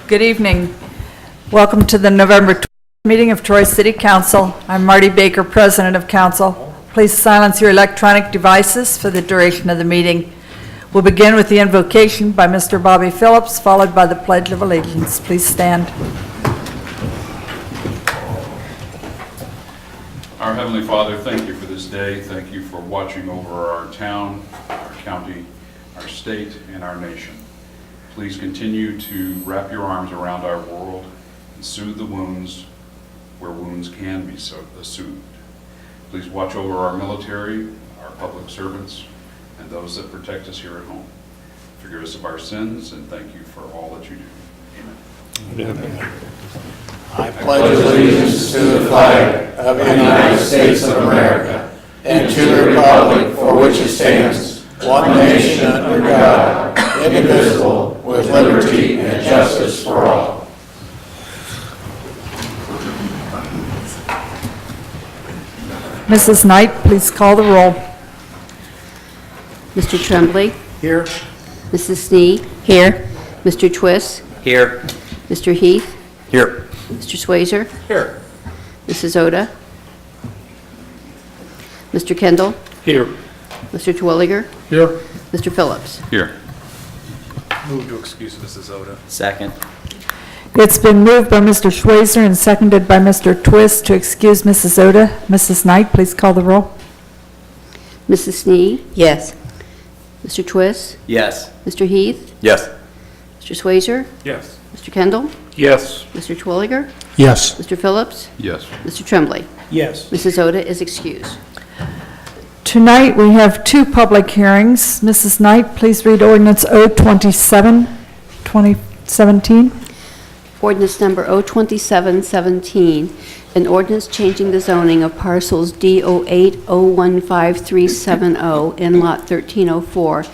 Good evening. Welcome to the November 12th meeting of Troy City Council. I'm Marty Baker, President of Council. Please silence your electronic devices for the duration of the meeting. We'll begin with the invocation by Mr. Bobby Phillips, followed by the Pledge of Allegiance. Please stand. Our Heavenly Father, thank you for this day. Thank you for watching over our town, our county, our state, and our nation. Please continue to wrap your arms around our world and soothe the wounds where wounds can be soothed. Please watch over our military, our public servants, and those that protect us here at home. Forgive us of our sins, and thank you for all that you do. Amen. I pledge allegiance to the flag of the United States of America and to the republic for which it stands, one nation under God, indivisible, with liberty and justice for all. Mrs. Knight, please call the roll. Mr. Tremblay. Here. Mrs. Snee. Here. Mr. Twist. Here. Mr. Heath. Here. Mr. Swazer. Here. Mrs. Oda. Mr. Kendall. Here. Mr. Twilliger. Here. Mr. Phillips. Here. Move to excuse Mrs. Oda. Second. It's been moved by Mr. Schweizer and seconded by Mr. Twist to excuse Mrs. Oda. Mrs. Knight, please call the roll. Mrs. Snee. Yes. Mr. Twist. Yes. Mr. Heath. Yes. Mr. Swazer. Yes. Mr. Kendall. Yes. Mr. Twilliger. Yes. Mr. Phillips. Yes. Mr. Tremblay. Yes. Mrs. Oda is excused. Tonight, we have two public hearings. Mrs. Knight, please read ordinance 027, 2017. Ordinance number 02717, an ordinance changing the zoning of parcels D08015370 in lot 1304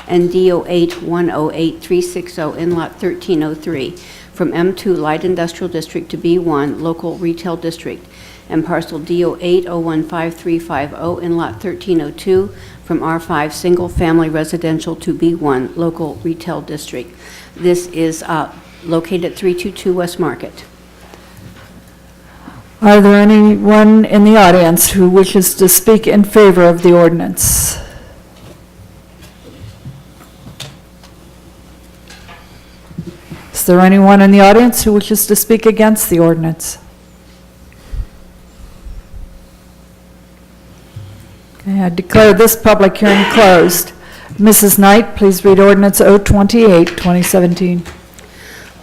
and D08108360 in lot 1303 from M2 Light Industrial District to B1 Local Retail District, and parcel D08015350 in lot 1302 from R5 Single Family Residential to B1 Local Retail District. This is located at 322 West Market. Are there anyone in the audience who wishes to speak in favor of the ordinance? Is there anyone in the audience who wishes to speak against the ordinance? Okay, I declare this public hearing closed. Mrs. Knight, please read ordinance 028, 2017.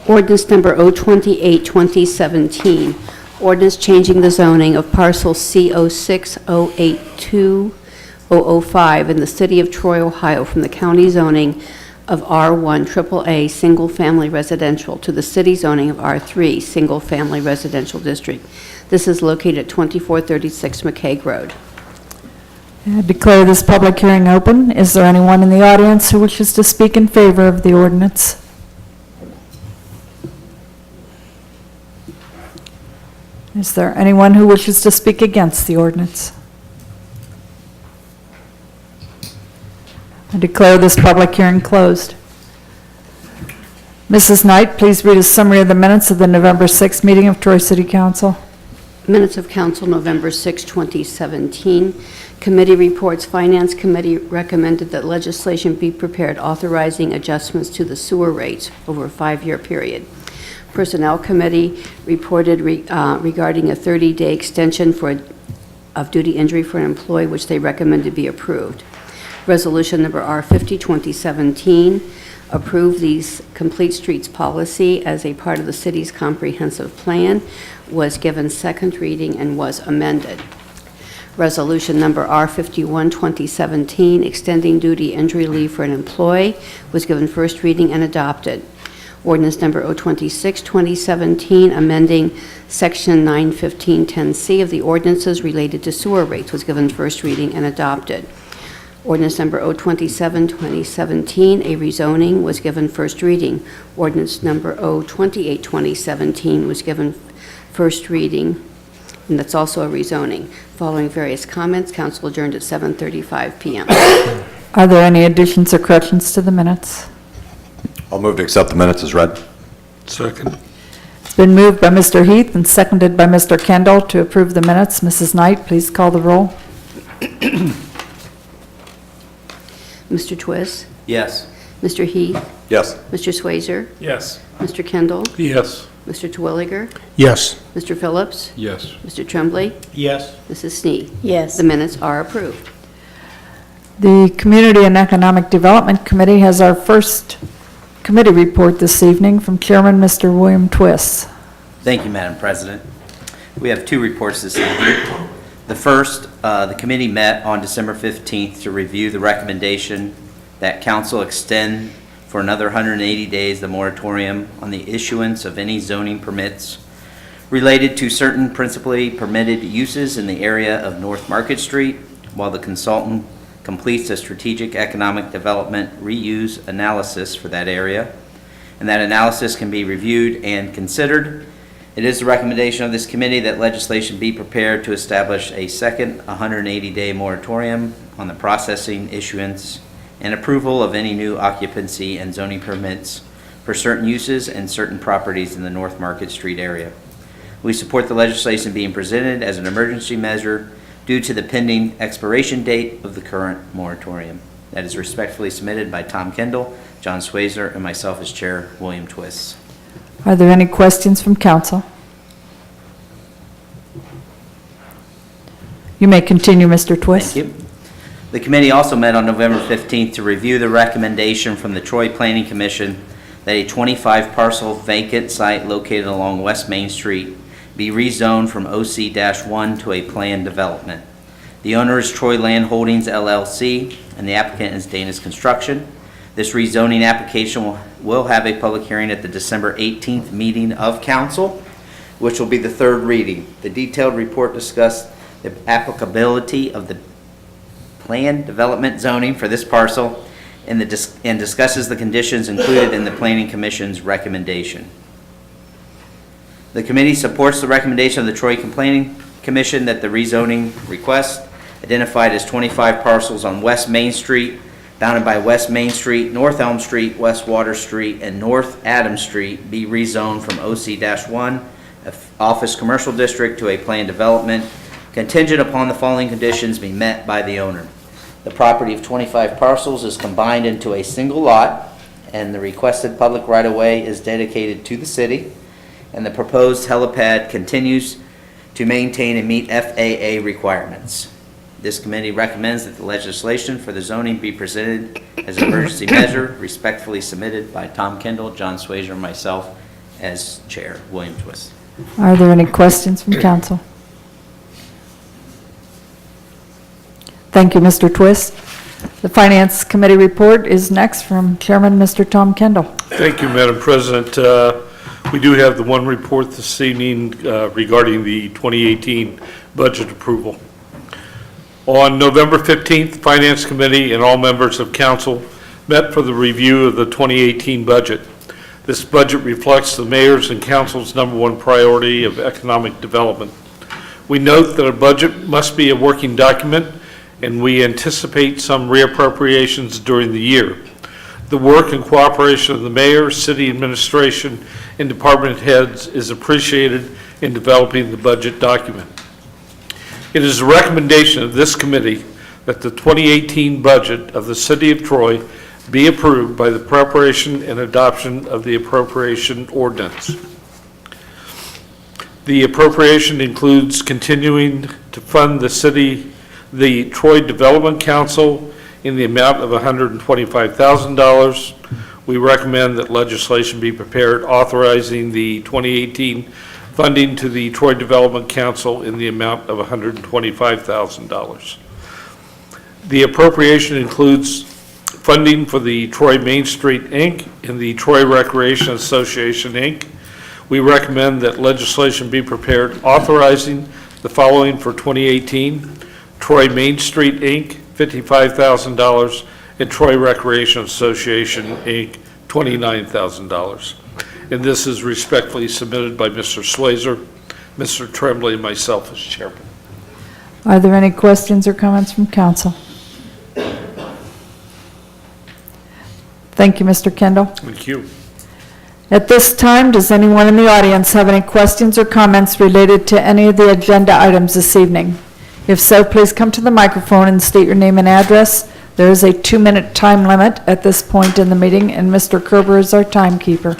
Ordinance number 028, 2017. Ordinance changing the zoning of parcel C06082-005 in the city of Troy, Ohio from the county zoning of R1 AAA Single Family Residential to the city zoning of R3 Single Family Residential District. This is located at 2436 McCaig Road. I declare this public hearing open. Is there anyone in the audience who wishes to speak in favor of the ordinance? Is there anyone who wishes to speak against the ordinance? I declare this public hearing closed. Mrs. Knight, please read a summary of the minutes of the November 6th meeting of Troy City Council. Minutes of Council, November 6, 2017. Committee reports. Finance Committee recommended that legislation be prepared authorizing adjustments to the sewer rates over a 5-year period. Personnel Committee reported regarding a 30-day extension of duty injury for an employee, which they recommended be approved. Resolution number R50, 2017, approved these Complete Streets policy as a part of the city's comprehensive plan, was given second reading and was amended. Resolution number R51, 2017, extending duty injury leave for an employee, was given first reading and adopted. Ordinance number 026, 2017, amending section 91510C of the ordinances related to sewer rates, was given first reading and adopted. Ordinance number 027, 2017, a rezoning, was given first reading. Ordinance number 028, 2017, was given first reading, and that's also a rezoning. Following various comments, council adjourned at 7:35 p.m. Are there any additions or corrections to the minutes? I'll move to accept the minutes as read. Second. It's been moved by Mr. Heath and seconded by Mr. Kendall to approve the minutes. Mrs. Knight, please call the roll. Mr. Twist? Yes. Mr. Heath? Yes. Mr. Swazer? Yes. Mr. Kendall? Yes. Mr. Twilliger? Yes. Mr. Phillips? Yes. Mr. Tremblay? Yes. Mrs. Snee? Yes. The minutes are approved. The Community and Economic Development Committee has our first committee report this evening from Chairman Mr. William Twist. Thank you, Madam President. We have two reports this evening. The first, the committee met on December 15th to review the recommendation that council extend for another 180 days the moratorium on the issuance of any zoning permits related to certain principally permitted uses in the area of North Market Street while the consultant completes a strategic economic development reuse analysis for that area, and that analysis can be reviewed and considered. It is the recommendation of this committee that legislation be prepared to establish a second 180-day moratorium on the processing, issuance, and approval of any new occupancy and zoning permits for certain uses and certain properties in the North Market Street area. We support the legislation being presented as an emergency measure due to the pending expiration date of the current moratorium. That is respectfully submitted by Tom Kendall, John Swazer, and myself as Chair, William Twist. Are there any questions from council? You may continue, Mr. Twist. Thank you. The committee also met on November 15th to review the recommendation from the Troy Planning Commission that a 25-parcel vacant site located along West Main Street be rezoned from OC-1 to a planned development. The owner is Troy Land Holdings LLC, and the applicant is Dana's Construction. This rezoning application will have a public hearing at the December 18th meeting of council, which will be the third reading. The detailed report discussed the applicability of the planned development zoning for this parcel and discusses the conditions included in the Planning Commission's recommendation. The committee supports the recommendation of the Troy Planning Commission that the rezoning request, identified as 25 parcels on West Main Street, bounded by West Main Street, North Elm Street, West Water Street, and North Adams Street, be rezoned from OC-1, Office Commercial District, to a planned development, contingent upon the following conditions being met by the owner. The property of 25 parcels is combined into a single lot, and the requested public right-of-way is dedicated to the city, and the proposed helipad continues to maintain and meet FAA requirements. This committee recommends that the legislation for the zoning be presented as an emergency measure, respectfully submitted by Tom Kendall, John Swazer, and myself as Chair, William Twist. Are there any questions from council? Thank you, Mr. Twist. The Finance Committee report is next from Chairman Mr. Tom Kendall. Thank you, Madam President. We do have the one report this evening regarding the 2018 budget approval. On November 15th, the Finance Committee and all members of council met for the review of the 2018 budget. This budget reflects the mayor's and council's #1 priority of economic development. We note that a budget must be a working document, and we anticipate some reappropriations during the year. The work and cooperation of the mayor, city administration, and department heads is appreciated in developing the budget document. It is a recommendation of this committee that the 2018 budget of the city of Troy be approved by the preparation and adoption of the appropriation ordinance. The appropriation includes continuing to fund the Troy Development Council in the amount of $125,000. We recommend that legislation be prepared authorizing the 2018 funding to the Troy Development Council in the amount of $125,000. The appropriation includes funding for the Troy Main Street, Inc. and the Troy Recreation Association, Inc. We recommend that legislation be prepared authorizing the following for 2018: Troy Main Street, Inc., $55,000, and Troy Recreation Association, Inc., $29,000. And this is respectfully submitted by Mr. Swazer, Mr. Tremblay, and myself as chairman. Are there any questions or comments from council? Thank you, Mr. Kendall. Thank you. At this time, does anyone in the audience have any questions or comments related to any of the agenda items this evening? If so, please come to the microphone and state your name and address. There is a 2-minute time limit at this point in the meeting, and Mr. Kerber is our timekeeper.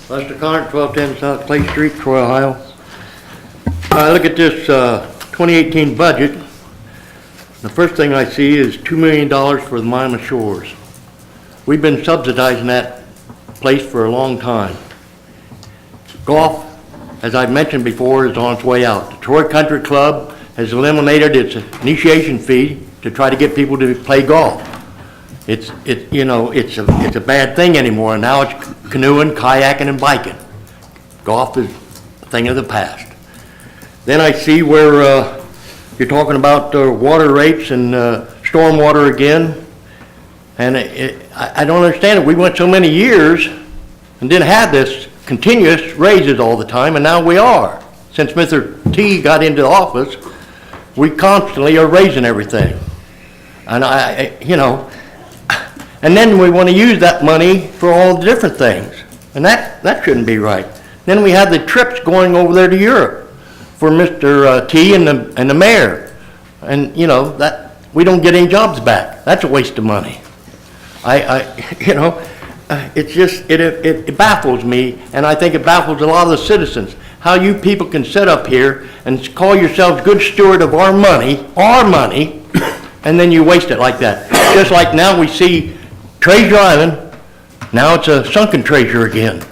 Lester Connor, 1210 South Clay Street, Troy, Ohio. I look at this 2018 budget. The first thing I see is $2 million for the Miami Shores. We've been subsidizing that place for a long time. Golf, as I've mentioned before, is on its way out. The Troy Country Club has eliminated its initiation fee to try to get people to play golf. It's a bad thing anymore, and now it's canoeing, kayaking, and biking. Golf is a thing of the past. Then I see where you're talking about water rates and stormwater again, and I don't understand it. We went so many years and didn't have this continuous raises all the time, and now we are. Since Mr. T got into office, we constantly are raising everything. And and then we want to use that money for all the different things, and that shouldn't be right. Then we have the trips going over there to Europe for Mr. T and the mayor, and that we don't get any jobs back. That's a waste of money. It's just it baffles me, and I think it baffles a lot of the citizens how you people can sit up here and call yourselves good steward of our money, and then you waste it like that. Just like now we see Treasure Island, now it's a sunken treasure again.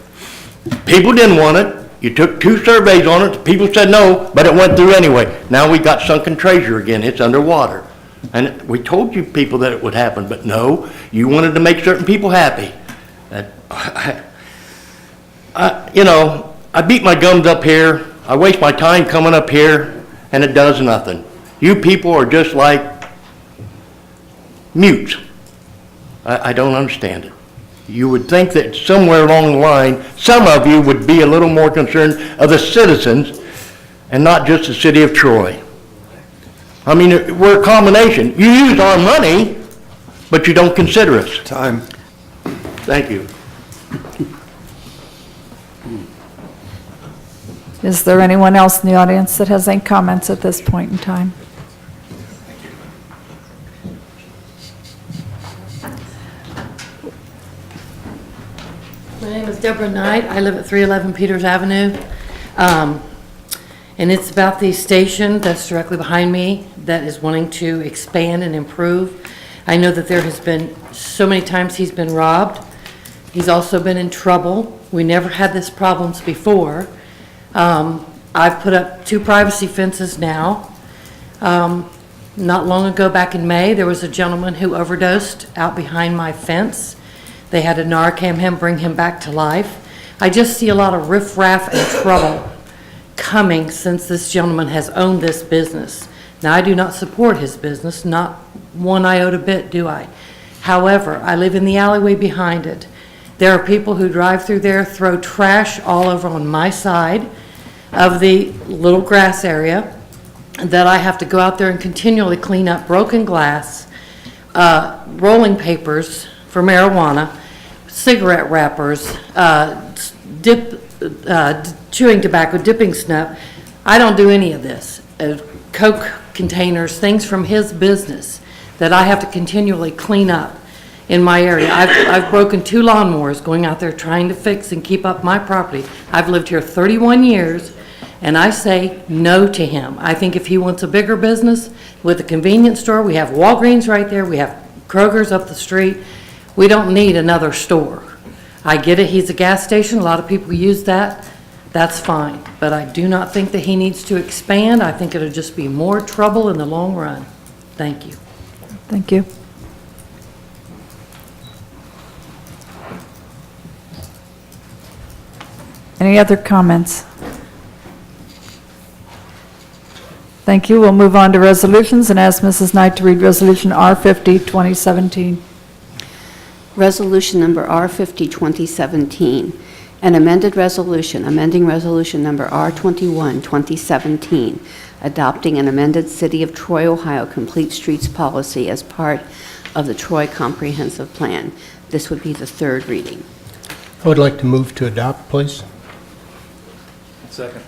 People didn't want it. You took 2 surveys on it. People said no, but it went through anyway. Now we got sunken treasure again. It's underwater. And we told you people that it would happen, but no, you wanted to make certain people happy. I beat my gums up here. I waste my time coming up here, and it does nothing. You people are just like mutes. I don't understand it. You would think that somewhere along the line, some of you would be a little more concerned of the citizens and not just the city of Troy. I mean, we're a combination. You use our money, but you don't consider us. Time. Thank you. Is there anyone else in the audience that has any comments at this point in time? My name is Deborah Knight. I live at 311 Peters Avenue. And it's about the station that's directly behind me that is wanting to expand and improve. I know that there has been so many times he's been robbed. He's also been in trouble. We never had this problems before. I've put up 2 privacy fences now. Not long ago, back in May, there was a gentleman who overdosed out behind my fence. They had to Narcan him, bring him back to life. I just see a lot of riffraff and trouble coming since this gentleman has owned this business. Now, I do not support his business, not one iota bit do I. However, I live in the alleyway behind it. There are people who drive through there, throw trash all over on my side of the little grass area that I have to go out there and continually clean up broken glass, rolling papers for marijuana, cigarette wrappers, chewing tobacco, dipping snuff. I don't do any of this. Coke containers, things from his business that I have to continually clean up in my area. I've broken 2 lawnmowers going out there trying to fix and keep up my property. I've lived here 31 years, and I say no to him. I think if he wants a bigger business with a convenience store, we have Walgreens right there, we have Kroger's up the street. We don't need another store. I get it, he's a gas station, a lot of people use that. That's fine, but I do not think that he needs to expand. I think it'll just be more trouble in the long run. Thank you. Thank you. Any other comments? Thank you. We'll move on to resolutions and ask Mrs. Knight to read Resolution R50, 2017. Resolution number R50, 2017, an amended resolution, amending resolution number R21, 2017, adopting an amended City of Troy, Ohio Complete Streets policy as part of the Troy Comprehensive Plan. This would be the third reading. I would like to move to adopt, please. Second.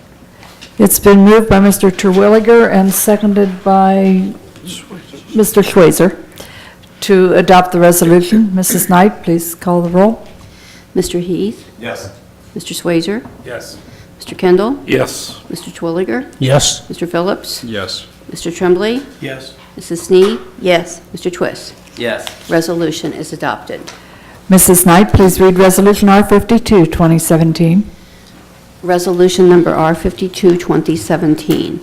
It's been moved by Mr. Terwilliger and seconded by Mr. Schweizer to adopt the resolution. Mrs. Knight, please call the roll. Mr. Heath? Yes. Mr. Swayzer? Yes. Mr. Kendall? Yes. Mr. Twilliger? Yes. Mr. Phillips? Yes. Mr. Tremblay? Yes. Mrs. Snee? Yes. Mr. Twist? Yes. Resolution is adopted. Mrs. Knight, please read Resolution R52, 2017. Resolution number R52, 2017.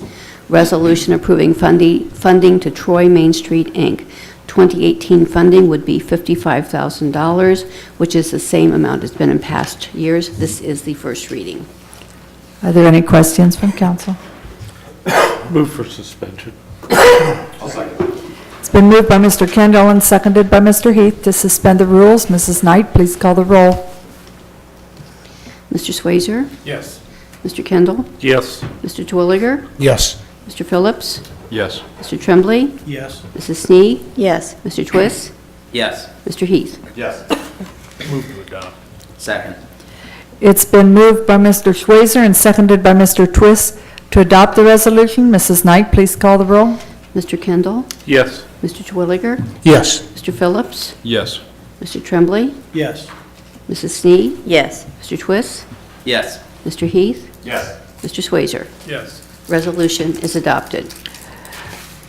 Resolution approving funding to Troy Main Street, Inc. 2018 funding would be $55,000, which is the same amount as been in past years. This is the first reading. Are there any questions from council? Move for suspension. It's been moved by Mr. Kendall and seconded by Mr. Heath to suspend the rules. Mrs. Knight, please call the roll. Mr. Swayzer? Yes. Mr. Kendall? Yes. Mr. Twilliger? Yes. Mr. Phillips? Yes. Mr. Tremblay? Yes. Mrs. Snee? Yes. Mr. Twist? Yes. Mr. Heath? Yes. Move to adopt. Second. It's been moved by Mr. Schweizer and seconded by Mr. Twist to adopt the resolution. Mrs. Knight, please call the roll. Mr. Kendall? Yes. Mr. Twilliger? Yes. Mr. Phillips? Yes. Mr. Tremblay? Yes. Mrs. Snee? Yes. Mr. Twist? Yes. Mr. Heath? Yes. Mr. Swayzer? Yes. Resolution is adopted.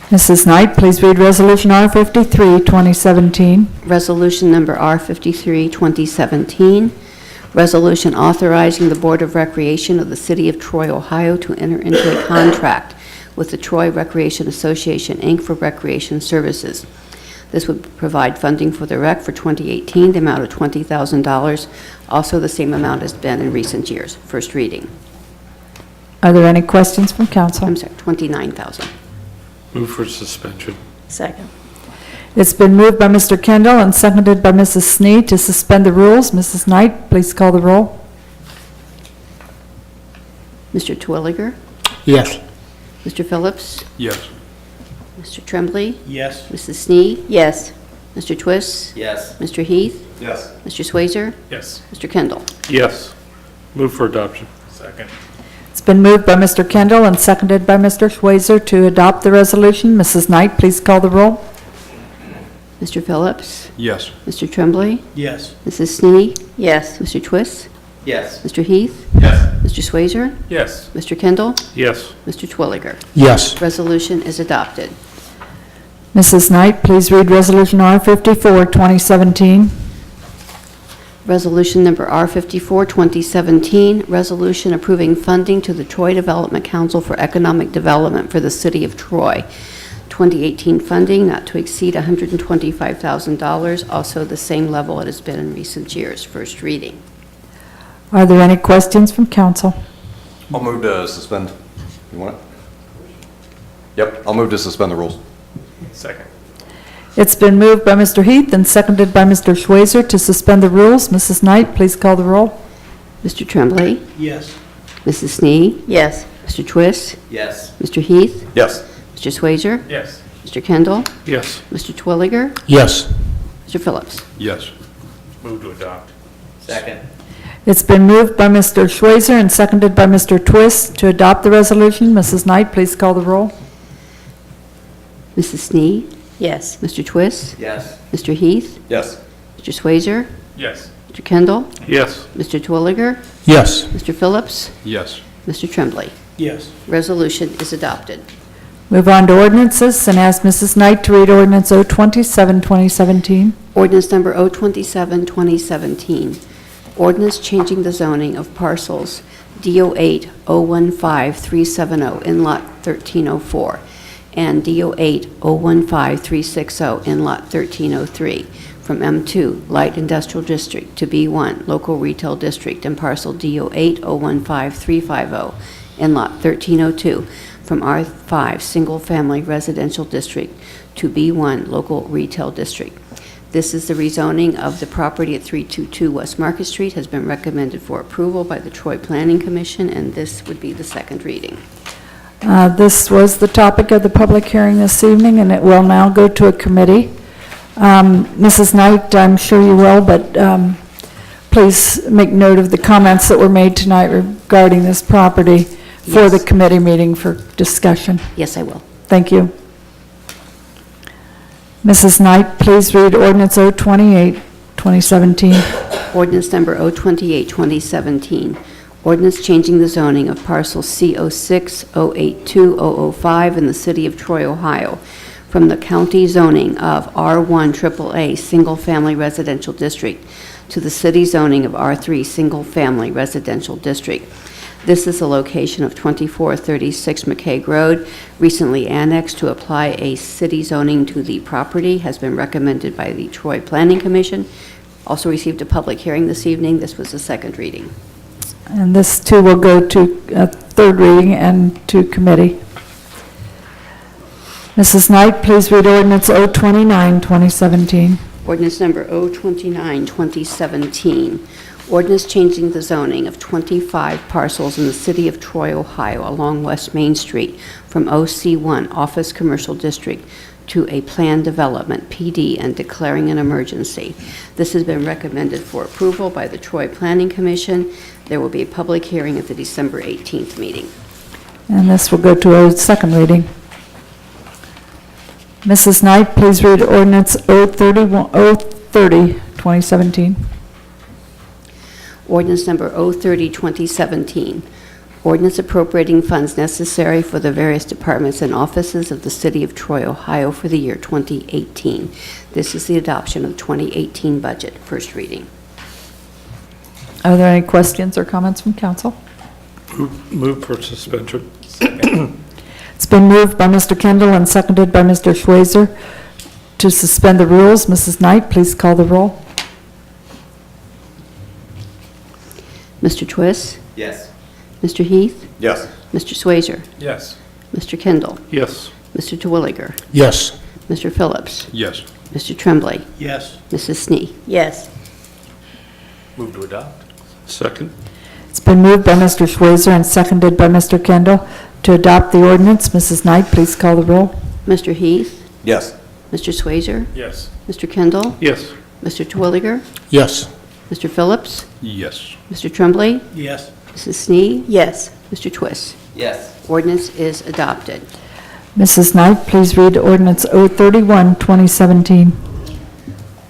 Mrs. Knight, please read Resolution R53, 2017. Resolution number R53, 2017. Resolution authorizing the Board of Recreation of the City of Troy, Ohio to enter into a contract with the Troy Recreation Association, Inc. for recreation services. This would provide funding for the rec for 2018, the amount of $20,000, also the same amount as been in recent years. First reading. Are there any questions from council? I'm sorry, $29,000. Move for suspension. Second. It's been moved by Mr. Kendall and seconded by Mrs. Snee to suspend the rules. Mrs. Knight, please call the roll. Mr. Twilliger? Yes. Mr. Phillips? Yes. Mr. Tremblay? Yes. Mrs. Snee? Yes. Mr. Twist? Yes. Mr. Heath? Yes. Mr. Swayzer? Yes. Mr. Kendall? Yes. Move for adoption. Second. It's been moved by Mr. Kendall and seconded by Mr. Schweizer to adopt the resolution. Mrs. Knight, please call the roll. Mr. Phillips? Yes. Mr. Tremblay? Yes. Mrs. Snee? Yes. Mr. Twist? Yes. Mr. Heath? Yes. Mr. Swayzer? Yes. Mr. Kendall? Yes. Mr. Twilliger? Yes. Resolution is adopted. Mrs. Knight, please read Resolution R54, 2017. Resolution number R54, 2017, resolution approving funding to the Troy Development Council for Economic Development for the City of Troy. 2018 funding not to exceed $125,000, also the same level it has been in recent years. First reading. Are there any questions from council? I'll move to suspend. You want it? Yep, I'll move to suspend the rules. Second. It's been moved by Mr. Heath and seconded by Mr. Schweizer to suspend the rules. Mrs. Knight, please call the roll. Mr. Tremblay? Yes. Mrs. Snee? Yes. Mr. Twist? Yes. Mr. Heath? Yes. Mr. Swayzer? Yes. Mr. Kendall? Yes. Mr. Twilliger? Yes. Mr. Phillips? Yes. Move to adopt. Second. It's been moved by Mr. Schweizer and seconded by Mr. Twist to adopt the resolution. Mrs. Knight, please call the roll. Mrs. Snee? Yes. Mr. Twist? Yes. Mr. Heath? Yes. Mr. Swayzer? Yes. Mr. Kendall? Yes. Mr. Twilliger? Yes. Mr. Phillips? Yes. Mr. Tremblay? Yes. Resolution is adopted. Move on to ordinances and ask Mrs. Knight to read ordinance 027, 2017. Ordinance number 027, 2017. Ordinance changing the zoning of parcels DO8 015370 in lot 1304 and DO8 015360 in lot 1303 from M2 Light Industrial District to B1 Local Retail District and parcel DO8 015350 in lot 1302 from R5 Single Family Residential District to B1 Local Retail District. This is the rezoning of the property at 322 West Market Street, has been recommended for approval by the Troy Planning Commission, and this would be the second reading. This was the topic of the public hearing this evening, and it will now go to a committee. Mrs. Knight, I'm sure you will, but please make note of the comments that were made tonight regarding this property for the Yes. committee meeting for discussion. Yes, I will. Thank you. Mrs. Knight, please read ordinance 028, 2017. Ordinance number 028, 2017. Ordinance changing the zoning of parcel C06, 082, 005 in the city of Troy, Ohio, from the county zoning of R1 AAA Single Family Residential District to the city zoning of R3 Single Family Residential District. This is the location of 2436 McCaig Road, recently annexed to apply a city zoning to the property, has been recommended by the Troy Planning Commission. Also received a public hearing this evening. This was the second reading. And this too will go to third reading and to committee. Mrs. Knight, please read ordinance 029, 2017. Ordinance number 029, 2017. Ordinance changing the zoning of 25 parcels in the city of Troy, Ohio, along West Main Street from OC1 Office Commercial District to a planned development, PD, and declaring an emergency. This has been recommended for approval by the Troy Planning Commission. There will be a public hearing at the December 18th meeting. And this will go to a second reading. Mrs. Knight, please read ordinance 030, 2017. Ordinance number 030, 2017. Ordinance appropriating funds necessary for the various departments and offices of the city of Troy, Ohio for the year 2018. This is the adoption of 2018 budget, first reading. Are there any questions or comments from council? Move for suspension. It's been moved by Mr. Kendall and seconded by Mr. Schweizer to suspend the rules. Mrs. Knight, please call the roll. Mr. Twist? Yes. Mr. Heath? Yes. Mr. Swazer? Yes. Mr. Kendall? Yes. Mr. Terwilliger? Yes. Mr. Phillips? Yes. Mr. Tremblay? Yes. Mrs. Snee? Yes. Move to adopt. Second. It's been moved by Mr. Schweizer and seconded by Mr. Kendall to adopt the ordinance. Mrs. Knight, please call the roll. Mr. Heath? Yes. Mr. Swazer? Yes. Mr. Kendall? Yes. Mr. Terwilliger? Yes. Mr. Phillips? Yes. Mr. Tremblay? Yes. Mrs. Snee? Yes. Mr. Twist? Yes. Ordinance is adopted. Mrs. Knight, please read ordinance 031, 2017.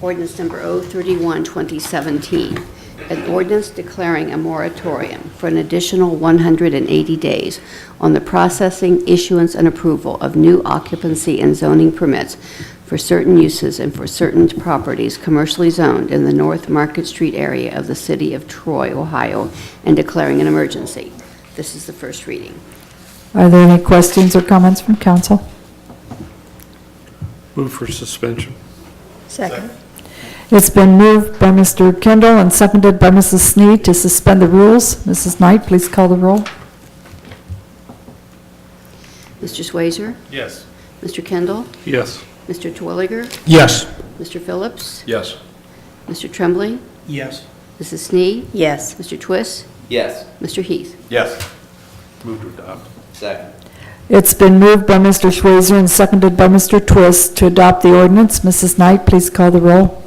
Ordinance number 031, 2017. An ordinance declaring a moratorium for an additional 180 days on the processing, issuance, and approval of new occupancy and zoning permits for certain uses and for certain properties commercially zoned in the North Market Street area of the city of Troy, Ohio, and declaring an emergency. This is the first reading. Are there any questions or comments from council? Move for suspension. Second. It's been moved by Mr. Kendall and seconded by Mrs. Snee to suspend the rules. Mrs. Knight, please call the roll. Mr. Swazer? Yes. Mr. Kendall? Yes. Mr. Terwilliger? Yes. Mr. Phillips? Yes. Mr. Tremblay? Yes. Mrs. Snee? Yes. Mr. Twist? Yes. Mr. Heath? Yes. Move to adopt. Second. It's been moved by Mr. Schweizer and seconded by Mr. Twist to adopt the ordinance. Mrs. Knight, please call the roll.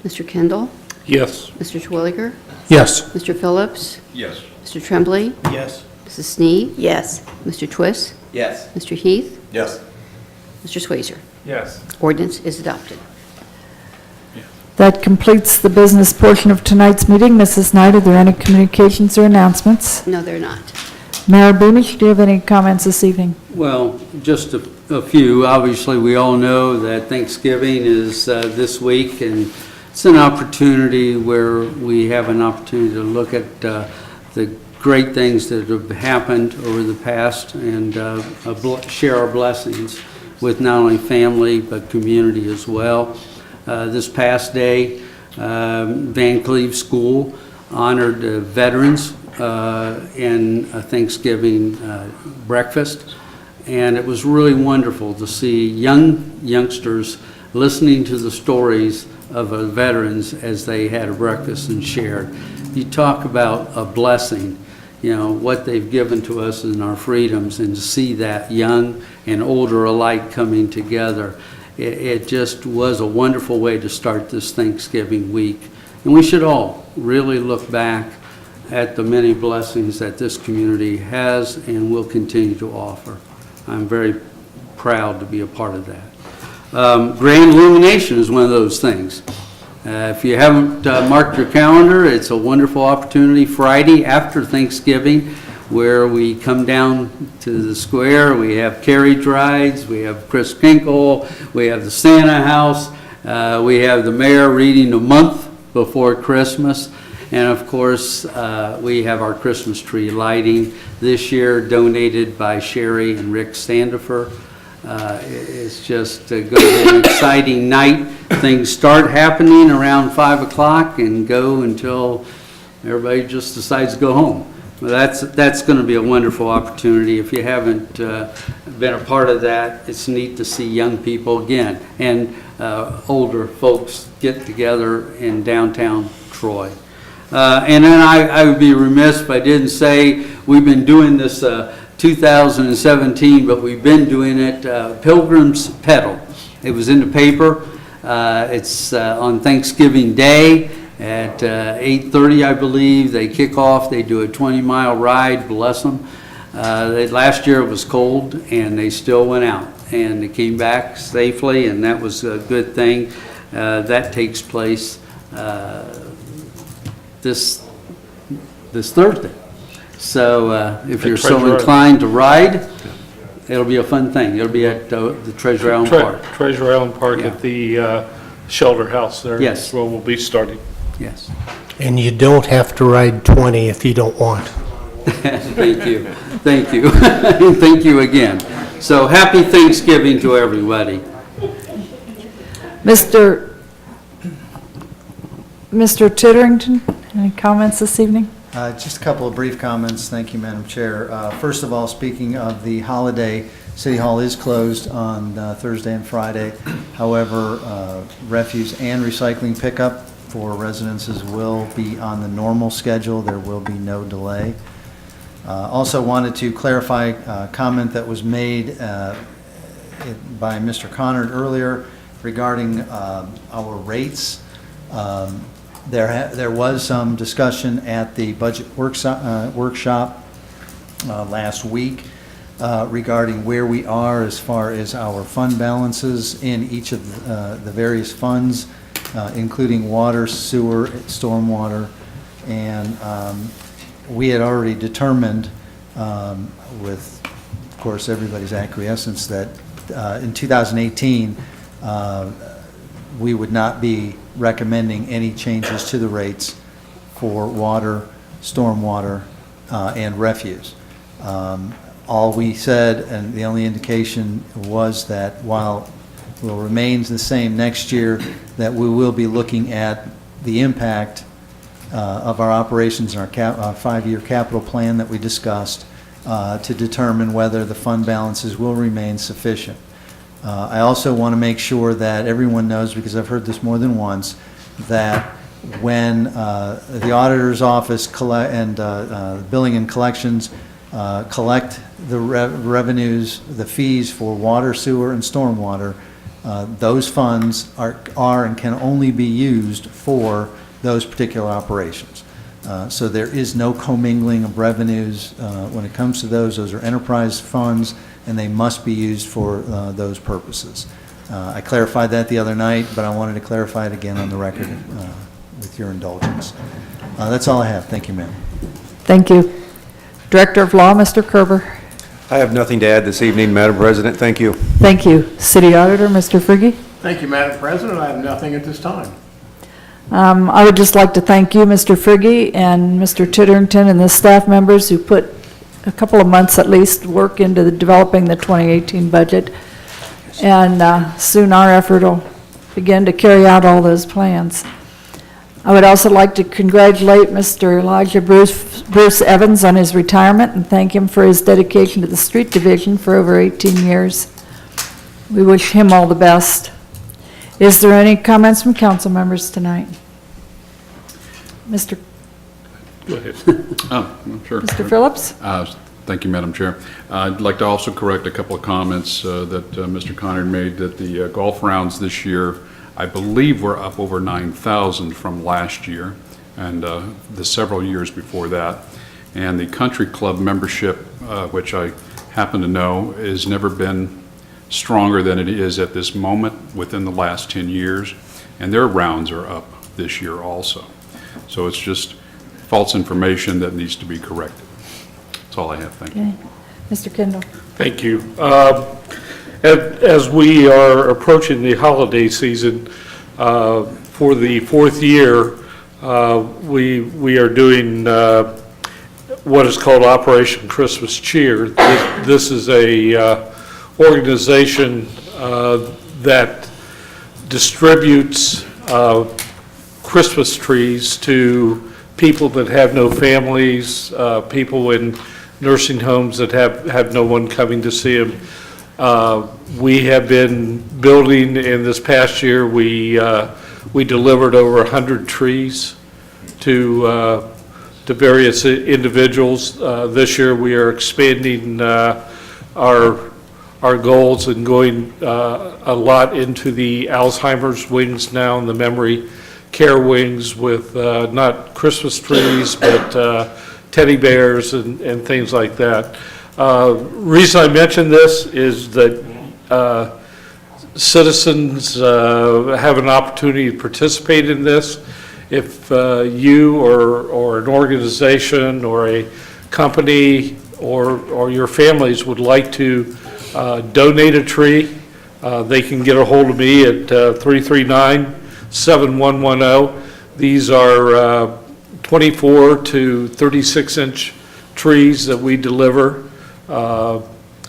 Mr. Kendall? Yes. Mr. Terwilliger? Yes. Mr. Phillips? Yes. Mr. Tremblay? Yes. Mrs. Snee? Yes. Mr. Twist? Yes. Mr. Heath? Yes. Mr. Swazer? Yes. Ordinance is adopted. That completes the business portion of tonight's meeting. Mrs. Knight, are there any communications or announcements? No, they're not. Mayor Bunish, do you have any comments this evening? Well, just a few. Obviously, we all know that Thanksgiving is this week, and it's an opportunity where we have an opportunity to look at the great things that have happened over the past and share our blessings with not only family but community as well. This past day, Van Cleve School honored veterans in a Thanksgiving breakfast, and it was really wonderful to see youngsters listening to the stories of veterans as they had a breakfast and shared. You talk about a blessing. what they've given to us and our freedoms, and to see that young and older alike coming together. It just was a wonderful way to start this Thanksgiving week. And we should all really look back at the many blessings that this community has and will continue to offer. I'm very proud to be a part of that. Grand Illumination is one of those things. If you haven't marked your calendar, it's a wonderful opportunity, Friday after Thanksgiving, where we come down to the square. We have carriage rides, we have Chris Kinkle, we have the Santa House, we have the mayor reading the month before Christmas, and of course, we have our Christmas tree lighting this year, donated by Sherry and Rick Sandifer. It's just going to be an exciting night. Things start happening around 5 o'clock and go until everybody just decides to go home. That's going to be a wonderful opportunity. If you haven't been a part of that, it's neat to see young people again and older folks get together in downtown Troy. And then I would be remiss if I didn't say we've been doing this 2017, but we've been doing it Pilgrim's Pedal. It was in the paper. It's on Thanksgiving Day. At 8:30, I believe, they kick off. They do a 20-mile ride, bless them. Last year it was cold, and they still went out. And they came back safely, and that was a good thing. That takes place this Thursday. So if you're so inclined to ride, it'll be a fun thing. It'll be at the Treasure Island Park. Treasure Island Park Yeah. at the Shelter House there. Yes. That's where we'll be starting. Yes. And you don't have to ride 20 if you don't want. Thank you. Thank you. Thank you again. So happy Thanksgiving to everybody. Mr. Titterington, any comments this evening? Just a couple of brief comments. Thank you, Madam Chair. First of all, speaking of the holiday, City Hall is closed on Thursday and Friday. However, refuse and recycling pickup for residences will be on the normal schedule. There will be no delay. Also wanted to clarify a comment that was made by Mr. Connard earlier regarding our rates. There was some discussion at the budget workshop last week regarding where we are as far as our fund balances in each of the various funds, including water, sewer, stormwater, and we had already determined, with, of course, everybody's acquiescence, that in 2018, we would not be recommending any changes to the rates for water, stormwater, and refuse. All we said, and the only indication was that while it will remain the same next year, that we will be looking at the impact of our operations and our five-year capital plan that we discussed to determine whether the fund balances will remain sufficient. I also want to make sure that everyone knows, because I've heard this more than once, that when the auditor's office and billing and collections collect the revenues, the fees for water, sewer, and stormwater, those funds are and can only be used for those particular operations. So there is no commingling of revenues when it comes to those. Those are enterprise funds, and they must be used for those purposes. I clarified that the other night, but I wanted to clarify it again on the record with your indulgence. That's all I have. Thank you, ma'am. Thank you. Director of Law, Mr. Kerber. I have nothing to add this evening, Madam President. Thank you. Thank you. City Auditor, Mr. Frigge. Thank you, Madam President. I have nothing at this time. I would just like to thank you, Mr. Frigge, and Mr. Titterington, and the staff members who put a couple of months at least work into developing the 2018 budget. And soon our effort will begin to carry out all those plans. I would also like to congratulate Mr. Elijah Bruce Evans on his retirement and thank him for his dedication to the street division for over 18 years. We wish him all the best. Is there any comments from council members tonight? Mr. Go ahead. Oh, sure. Mr. Phillips? Thank you, Madam Chair. I'd like to also correct a couple of comments that Mr. Conard made, that the golf rounds this year, I believe, were up over 9,000 from last year and the several years before that. And the country club membership, which I happen to know, has never been stronger than it is at this moment within the last 10 years. And their rounds are up this year also. So it's just false information that needs to be corrected. That's all I have. Thank you. Okay. Mr. Kendall? Thank you. As we are approaching the holiday season, for the fourth year, we are doing what is called Operation Christmas Cheer. This is a organization that distributes Christmas trees to people that have no families, people in nursing homes that have no one coming to see them. We have been building, in this past year, we delivered over 100 trees to various individuals. This year, we are expanding our goals and going a lot into the Alzheimer's wings now, and the memory care wings with not Christmas trees, but teddy bears and things like that. Reason I mention this is that citizens have an opportunity to participate in this. If you or an organization or a company or your families would like to donate a tree, they can get a hold of me at 339-7110. These are 24 to 36-inch trees that we deliver,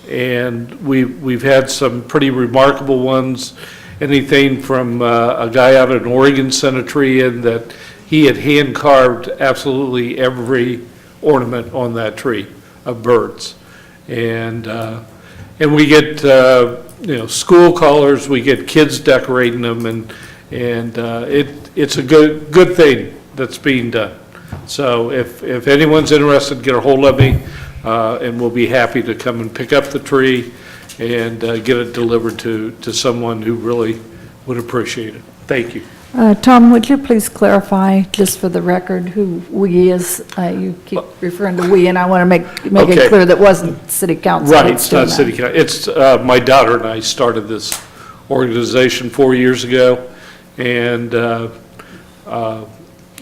and we've had some pretty remarkable ones. Anything from a guy out in Oregon sent a tree in that he had hand carved absolutely every ornament on that tree of birds, and we get school colors, we get kids decorating them, and it's a good thing that's being done. So if anyone's interested, get a hold of me, and we'll be happy to come and pick up the tree and get it delivered to someone who really would appreciate it. Thank you. Tom, would you please clarify, just for the record, who "we" is? You keep referring to "we," and I want to make Okay. it clear that wasn't city council. Right, that's it's not doing city that. council. It's my daughter and I started this organization 4 years ago, and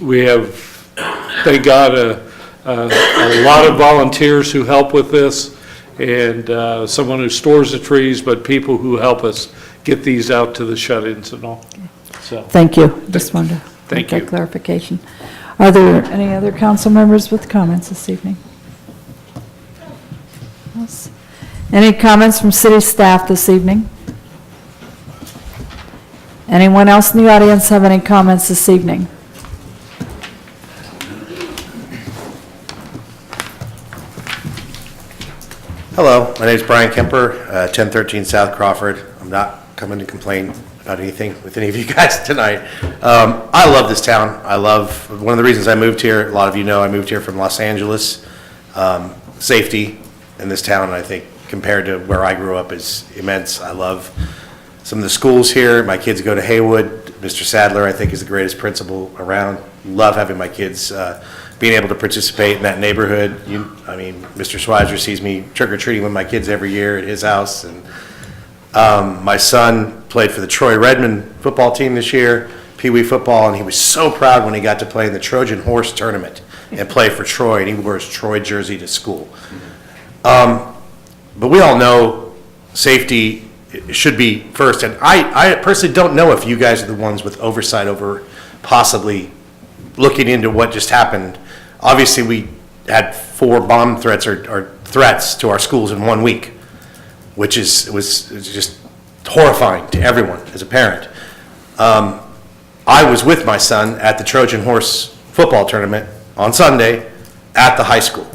we have, thank God, a lot of volunteers who help with this, and someone who stores the trees, but people who help us get these out to the shut-ins and all. So, Thank you. Just wanted to Thank make you. that clarification. Are there any other council members with comments this evening? Yes. Any comments from city staff this evening? Anyone else in the audience have any comments this evening? Hello, my name is Brian Kemper, 1013 South Crawford. I'm not coming to complain about anything with any of you guys tonight. I love this town. One of the reasons I moved here, a lot of you know I moved here from Los Angeles. Safety in this town, I think, compared to where I grew up, is immense. I love some of the schools here. My kids go to Haywood. Mr. Sadler, I think, is the greatest principal around. Love having my kids being able to participate in that neighborhood. Mr. Schweizer sees me trick-or-treating with my kids every year at his house. And my son played for the Troy Redmond football team this year, Pee Wee football, and he was so proud when he got to play in the Trojan Horse tournament and play for Troy, and he wears Troy jersey to school. But we all know safety should be first, and I personally don't know if you guys are the ones with oversight over possibly looking into what just happened. Obviously, we had 4 bomb threats or threats to our schools in 1 week, which was just horrifying to everyone as a parent. I was with my son at the Trojan Horse football tournament on Sunday at the high school,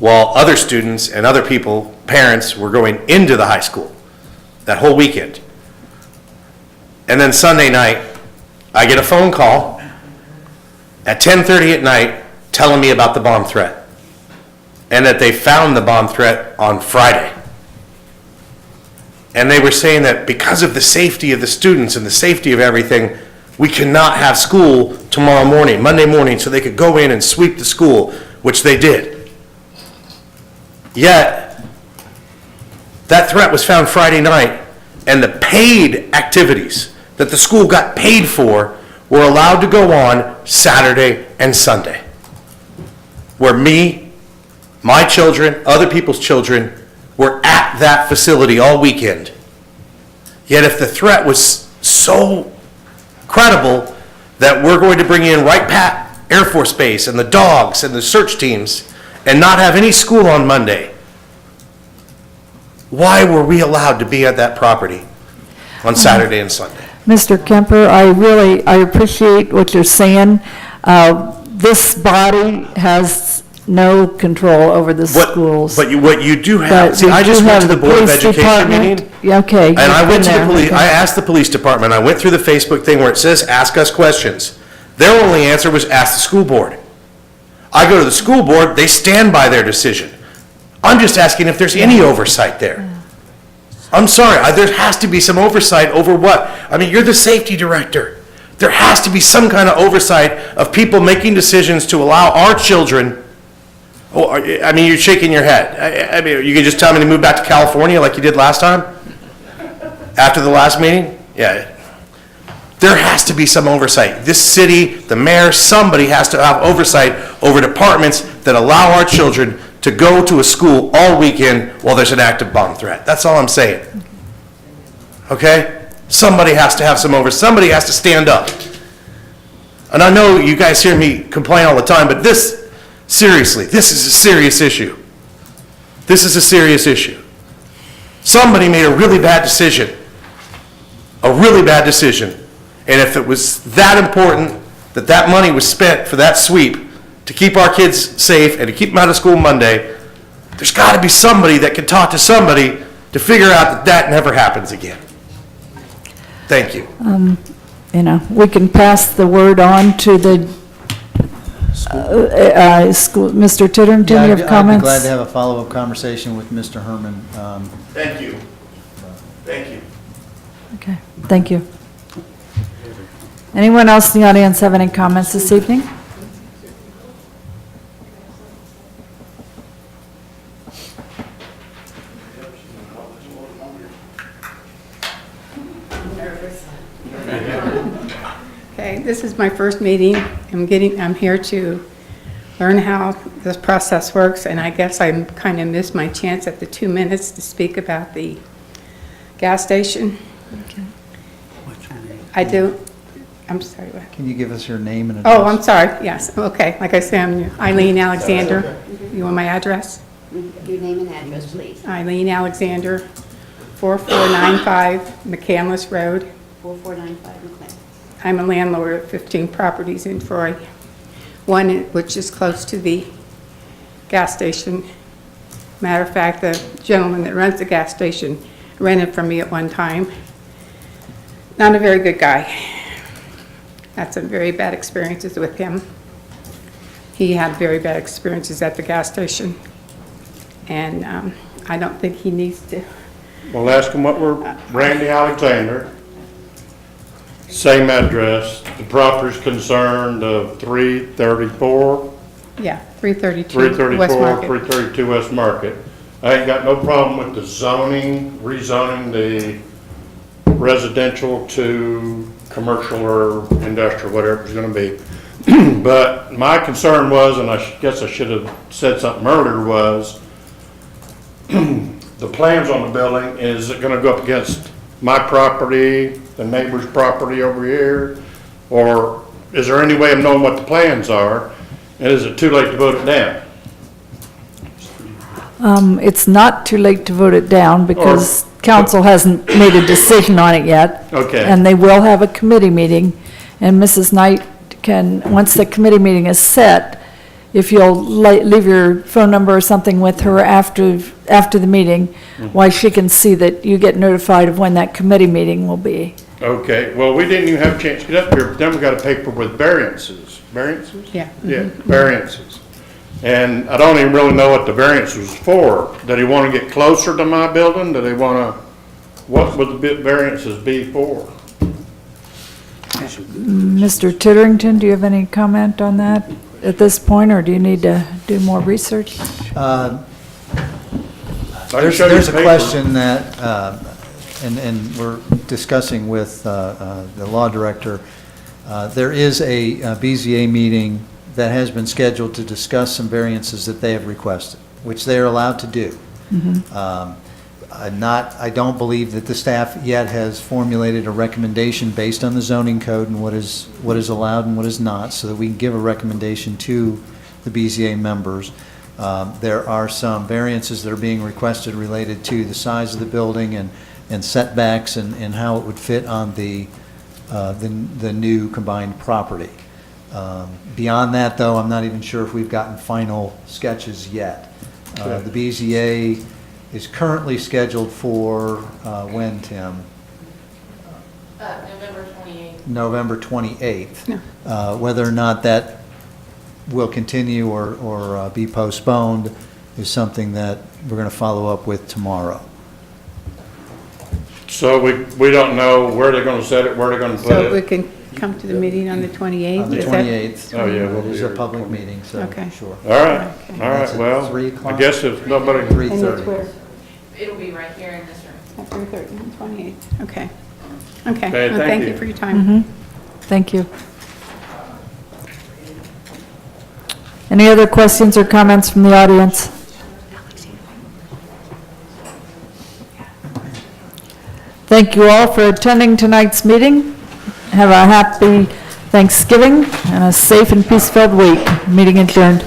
while other students and other people, parents, were going into the high school that whole weekend. And then Sunday night, I get a phone call at 10:30 at night telling me about the bomb threat, and that they found the bomb threat on Friday. And they were saying that because of the safety of the students and the safety of everything, we cannot have school tomorrow morning, Monday morning, so they could go in and sweep the school, which they did. Yet, that threat was found Friday night, and the paid activities that the school got paid for were allowed to go on Saturday and Sunday. Where me, my children, other people's children were at that facility all weekend. Yet if the threat was so credible that we're going to bring in Wright Pat Air Force Base and the dogs and the search teams and not have any school on Monday, why were we allowed to be at that property on Saturday and Sunday? Mr. Kemper, I appreciate what you're saying. This body has no control over the schools. What you do have, But see, we I just do went to have the Board of police Education department. meeting. Yeah, okay. And I you've went to been the there, police, okay. I asked the police department, I went through the Facebook thing where it says, ask us questions. Their only answer was, ask the school board. I go to the school board, they stand by their decision. I'm just asking if there's any oversight there. I'm sorry, there has to be some oversight over what? I mean, you're the safety director. There has to be some kind of oversight of people making decisions to allow our children. Oh, I mean, you're shaking your head. I mean, you can just tell me to move back to California like you did last time? After the last meeting? Yeah. There has to be some oversight. This city, the mayor, somebody has to have oversight over departments that allow our children to go to a school all weekend while there's an active bomb threat. That's all I'm saying. Okay? Somebody has to have some oversight. Somebody has to stand up. And I know you guys hear me complain all the time, but this, seriously, this is a serious issue. This is a serious issue. Somebody made a really bad decision. A really bad decision. And if it was that important that that money was spent for that sweep to keep our kids safe and to keep them out of school Monday, there's got to be somebody that can talk to somebody to figure out that that never happens again. Thank you. You know, we can pass the word on to the school. Mr. Titterington, you have I'd be comments? glad to have a follow-up conversation with Mr. Herman. Thank you. Thank you. Okay, thank you. Anyone else in the audience have any comments this evening? Okay, this is my first meeting. I'm here to learn how this process works, and I guess I kind of missed my chance at the 2 minutes to speak about the gas station. I'm sorry, what? Can you give us your name and address? Oh, I'm sorry, yes, okay. Like I said, I'm Eileen Alexander. You want my address? Your name and address, please. Eileen Alexander, 4495 McCandless Road. 4495 McLean. I'm a landlord of 15 properties in Troy, one which is close to the gas station. Matter of fact, the gentleman that runs the gas station rented from me at one time. Not a very good guy. Had some very bad experiences with him. He had very bad experiences at the gas station, and I don't think he needs to. Well, ask him what we're, Randy Alexander, same address, the property's concerned of 334? Yeah, 332 West 334, Market. 332 West Market. I ain't got no problem with the zoning, rezoning the residential to commercial or industrial, whatever it's gonna be. But my concern was, and I guess I should have said something earlier, was the plans on the building, is it gonna go up against my property, the neighbor's property over here? Or is there any way of knowing what the plans are? And is it too late to vote it down? It's not too late to vote it down because council hasn't made a decision on it yet. Okay. And they will have a committee meeting, and Mrs. Knight can, once the committee meeting is set, if you'll leave your phone number or something with her after the meeting, why she can see that you get notified of when that committee meeting will be. Okay, well, we didn't even have a chance to get up here, but then we got a paper with variances. Variances? Yeah. Yeah, variances. And I don't even really know what the variance was for. Did he want to get closer to my building? Did he want to, what would the bit variances be for? Mr. Titterington, do you have any comment on that at this point, or do you need to do more research? There's a question that, and we're discussing with the law director. There is a BZA meeting that has been scheduled to discuss some variances that they have requested, which they are allowed to do. I don't believe that the staff yet has formulated a recommendation based on the zoning code and what is allowed and what is not, so that we can give a recommendation to the BZA members. There are some variances that are being requested related to the size of the building and setbacks and how it would fit on the new combined property. Beyond that, though, I'm not even sure if we've gotten final sketches yet. The BZA is currently scheduled for when, Tim? November 28th. November 28th. Whether or not that will continue or be postponed is something that we're going to follow up with tomorrow. So we don't know where they're going to set it, where they're going to put So we it? can come to the meeting on the 28th? On the Is that- 28th. Oh, yeah, we'll be It is a here. public meeting, so, Okay. sure. All right, Okay. all right, That's at well, 3 I o'clock? guess if nobody, And it's 3:30. where? It'll be right here in this room. At 3:30 on the 28th, okay. Okay, Okay, well, thank thank you. you for your time. Thank you. Any other questions or comments from the audience? Thank you all for attending tonight's meeting. Have a happy Thanksgiving and a safe and peace-filled week. Meeting adjourned.